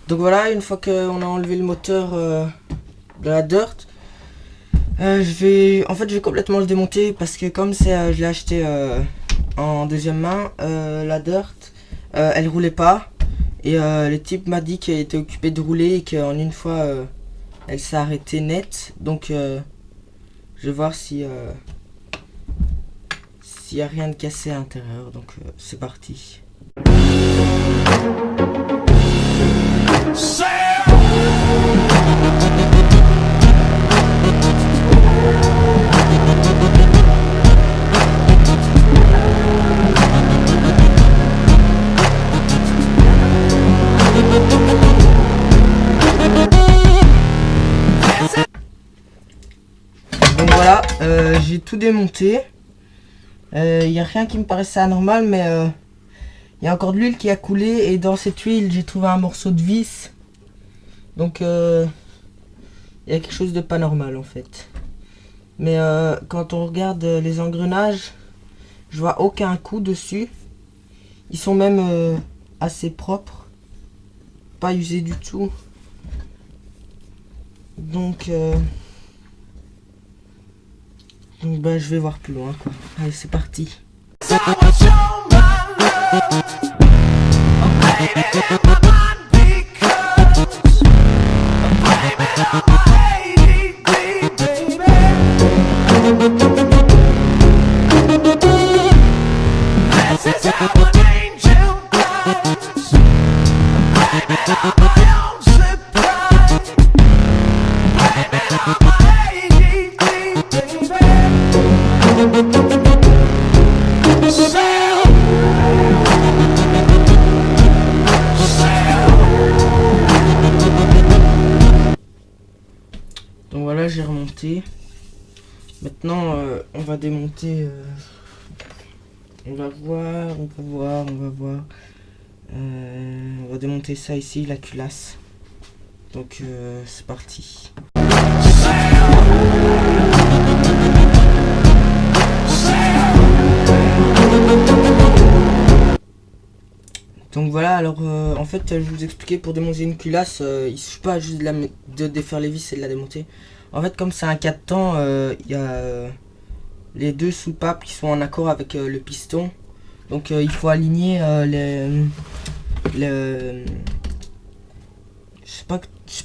Donc voilà, une fois qu'on a enlevé le moteur de la Dirt, je vais complètement le démonter parce que comme c'est, je l'ai acheté en deuxième main, la Dirt, elle roulait pas. Et le type m'a dit qu'elle était occupée de rouler et qu'en une fois, elle s'est arrêtée net. Donc je vais voir si s'il n'y a rien de cassé à l'intérieur. Donc c'est parti. Donc voilà, j'ai tout démonté. Il n'y a rien qui me paraissait anormal, mais il y a encore de l'huile qui a coulé et dans cette huile j'ai trouvé un morceau de vis. Donc il y a quelque chose de pas normal en fait. Mais quand on regarde les engrenages, je vois aucun coup dessus. Ils sont même assez propres, pas usés du tout. Donc bah, je vais voir plus loin quoi. Allez, c'est parti. Donc voilà, j'ai remonté. Maintenant, on va démonter. On va voir. On va démonter ça ici, la culasse. Donc c'est parti. Donc voilà, alors en fait je vous expliquais, pour démonter une culasse, il suffit pas juste de défaire les vis et de la démonter. En fait, comme c'est un 4 temps, il y a les deux soupapes qui sont en accord avec le piston. Donc il faut aligner je sais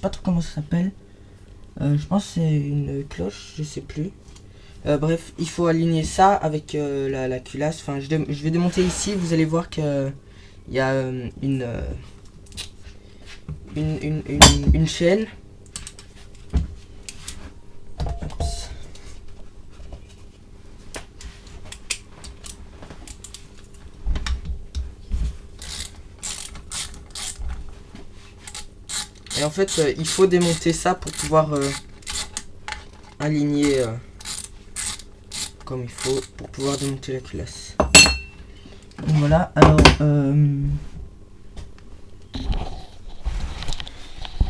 pas trop comment ça s'appelle. Je pense que c'est une cloche, je sais plus. Bref, il faut aligner ça avec la culasse. Enfin, je vais démonter ici, vous allez voir que il y a une chaîne. Oups. Et en fait, il faut démonter ça pour pouvoir aligner comme il faut, pour pouvoir démonter la culasse. Donc voilà, alors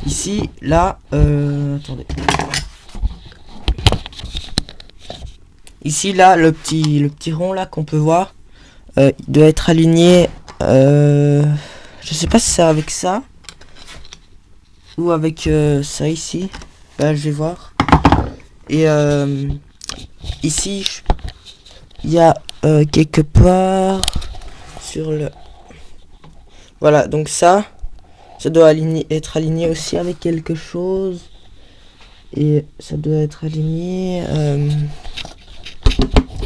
ici, là, attendez. Ici, là, le petit rond là qu'on peut voir, il doit être aligné. Je sais pas si c'est avec ça ou avec ça ici. Bah, je vais voir. Et ici, il y a quelque part sur le. Voilà, donc ça doit être aligné aussi avec quelque chose. Et ça doit être aligné.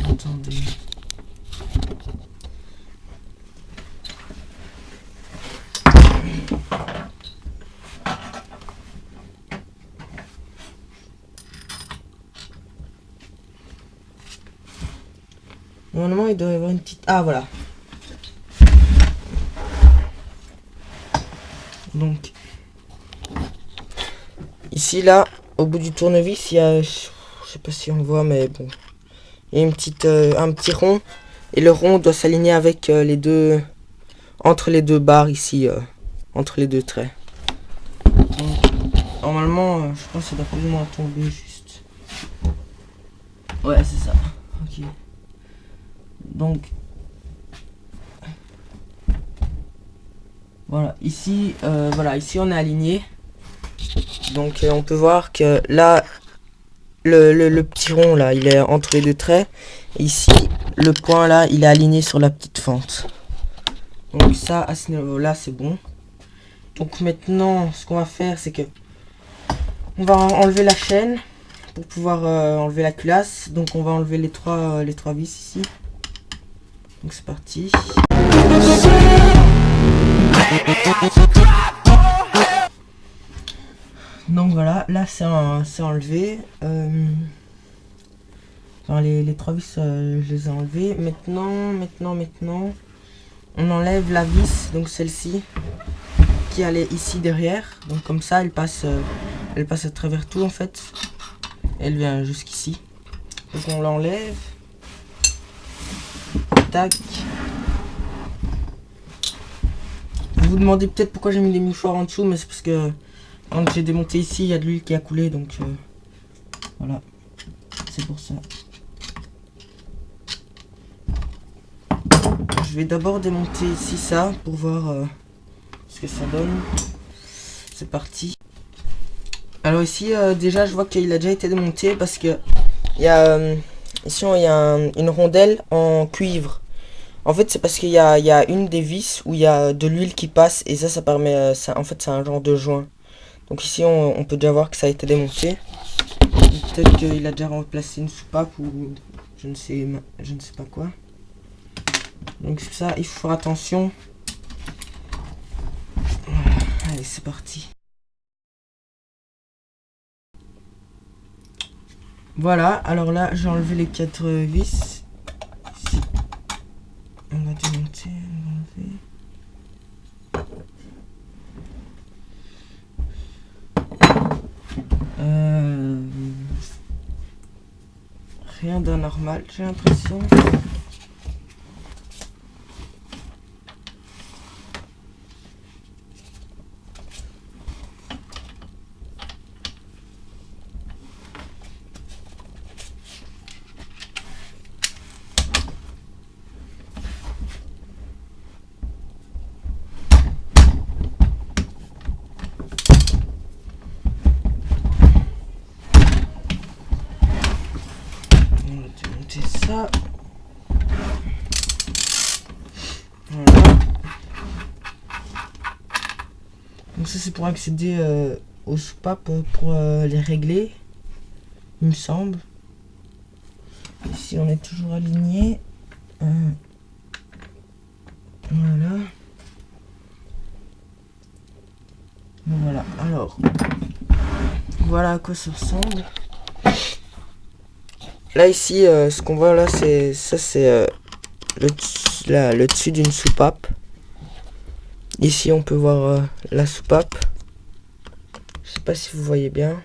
Attendez. Normalement, il doit y avoir une petite. Ah, voilà. Donc, ici, là, au bout du tournevis, il y a. Je sais pas si on voit, mais bon. Il y a un petit rond. Et le rond doit s'aligner avec les deux. Entre les deux barres ici. Entre les deux traits. Donc, normalement, je pense que ça doit plus ou moins tomber juste. Ouais, c'est ça. Ok. Donc. Voilà, ici on est aligné. Donc on peut voir que là, le petit rond là, il est entre les deux traits. Et ici, le point là, il est aligné sur la petite fente. Donc ça, à ce niveau-là, c'est bon. Donc maintenant, ce qu'on va faire, c'est que on va enlever la chaîne pour pouvoir enlever la culasse. Donc on va enlever les trois vis ici. Donc c'est parti. Donc voilà, là c'est enlevé. Enfin, les trois vis, je les ai enlevées. Maintenant, on enlève la vis, donc celle-ci, qui allait ici derrière. Donc comme ça, elle passe à travers tout en fait. Elle vient jusqu'ici. Donc on l'enlève. Tac. Vous vous demandez peut-être pourquoi j'ai mis des mouchoirs en dessous, mais c'est parce que quand j'ai démonté ici, il y a de l'huile qui a coulé, donc voilà, c'est pour ça. Je vais d'abord démonter ici ça pour voir ce que ça donne. C'est parti. Alors ici déjà je vois qu'il a déjà été démonté parce que il y a ici il y a une rondelle en cuivre. En fait c'est parce qu'il y a une des vis où il y a de l'huile qui passe et ça permet en fait c'est un genre de joint. Donc ici on peut déjà voir que ça a été démonté. Peut-être qu'il a déjà remplacé une soupape ou je ne sais pas quoi. Donc ça il faut faire attention. Allez c'est parti. Voilà, alors là j'ai enlevé les 4 vis. Ici. On va démonter, on va enlever. Rien d'anormal, j'ai l'impression. Ça. Voilà. Donc ça c'est pour accéder aux soupapes pour les régler, il me semble. Ici on est toujours aligné. Voilà. Voilà. Alors voilà à quoi ça ressemble. Là ici ce qu'on voit là c'est le dessus d'une soupape. Ici on peut voir la soupape. Je sais pas si vous voyez bien.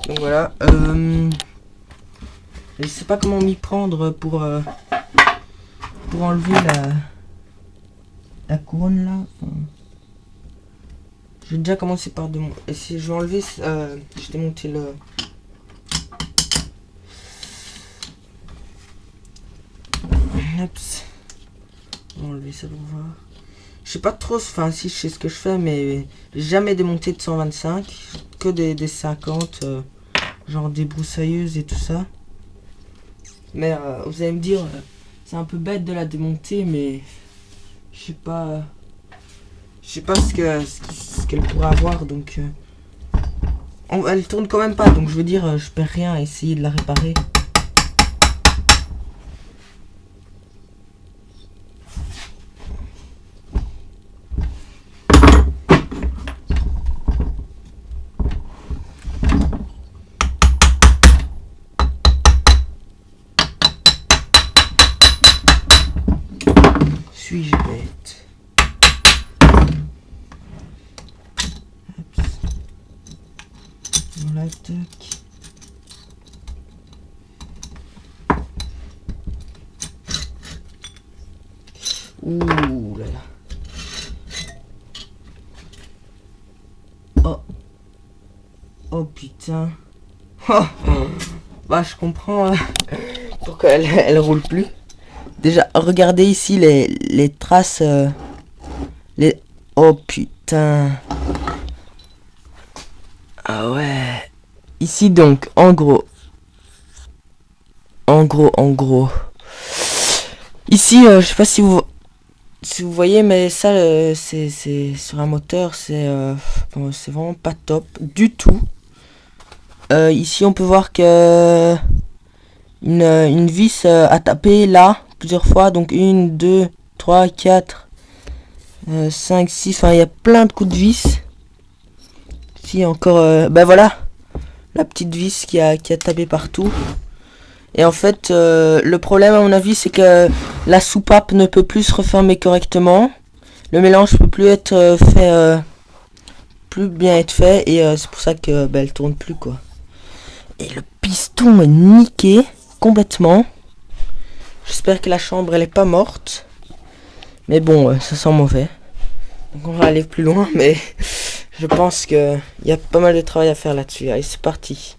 Donc voilà. Je sais pas comment m'y prendre pour enlever la couronne là. Enfin, je vais déjà commencer par démonter. Et si je vais enlever, je démonter le. Oups. On va enlever ça pour voir. Je sais pas trop, enfin si je sais ce que je fais, mais j'ai jamais démonté de 125, que des 50, genre des broussailleuses et tout ça. Mais vous allez me dire, c'est un peu bête de la démonter, mais je sais pas ce qu'elle pourrait avoir, donc elle tourne quand même pas, donc je veux dire, je perds rien à essayer de la réparer. Suis-je bête? Voilà, tac. Ouh là là. Oh. Oh putain. Bah je comprends pourquoi elle roule plus. Déjà regardez ici les traces Les... Oh putain. Ah ouais. Ici donc, en gros. En gros. Ici, je sais pas si vous voyez, mais ça, c'est sur un moteur, bon, c'est vraiment pas top du tout. Ici, on peut voir que une vis a tapé là plusieurs fois, donc 1, 2, 3, 4, 5, 6, enfin il y a plein de coups de vis. Ici encore, ben voilà, la petite vis qui a tapé partout. Et en fait, le problème à mon avis, c'est que la soupape ne peut plus se refermer correctement. Le mélange peut plus être fait, plus bien être fait, et c'est pour ça que ben, elle tourne plus quoi. Et le piston est niqué complètement. J'espère que la chambre elle est pas morte. Mais bon, ça sent mauvais. Donc on va aller plus loin, mais je pense que il y a pas mal de travail à faire là-dessus. Allez, c'est parti.